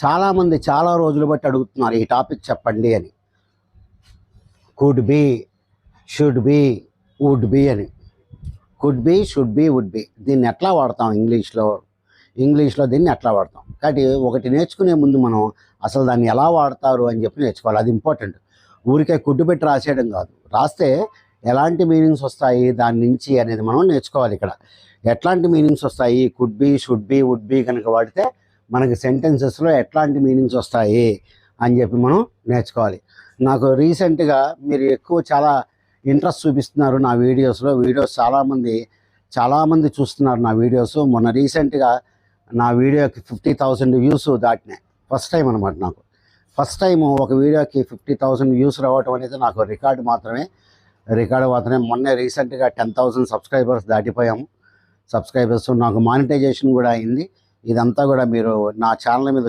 చాలామంది చాలా రోజులు బట్టి అడుగుతున్నారు ఈ టాపిక్ చెప్పండి అని. Could be, should be, would be అని. Could be, should be, would be దీన్ని ఎట్లా వాడతాం ఇంగ్లీష్లో దీన్ని ఎట్లా వాడతాం కాబట్టి ఒకటి నేర్చుకునే ముందు మనం అసలు దాన్ని ఎలా వాడతారు అని చెప్పి నేర్చుకోవాలి. అది ఇంపార్టెంట్. ఊరికే కుడ్డు పెట్టి రాసేయడం కాదు, రాస్తే ఎలాంటి మీనింగ్స్ వస్తాయి దాని నుంచి అనేది మనం నేర్చుకోవాలి. ఇక్కడ ఎట్లాంటి మీనింగ్స్ వస్తాయి, could be, should be, would be కనుక వాడితే మనకి సెంటెన్సెస్లో ఎట్లాంటి మీనింగ్స్ వస్తాయి అని చెప్పి మనం నేర్చుకోవాలి. నాకు రీసెంట్గా మీరు చాలా ఇంట్రెస్ట్ చూపిస్తున్నారు నా వీడియోస్లో. చాలామంది చూస్తున్నారు నా వీడియోస్. మొన్న రీసెంట్గా నా వీడియోకి 50,000 వ్యూస్ దాటినాయి. ఫస్ట్ టైం అనమాట. నాకు ఫస్ట్ టైం ఒక వీడియోకి 50,000 వ్యూస్ రావటం అనేది నాకు రికార్డు మాత్రమే. మొన్నే రీసెంట్గా 10,000 సబ్స్క్రైబర్స్ దాటిపోయాము. నాకు మానిటైజేషన్ కూడా అయింది. ఇదంతా కూడా మీరు నా ఛానల్ మీద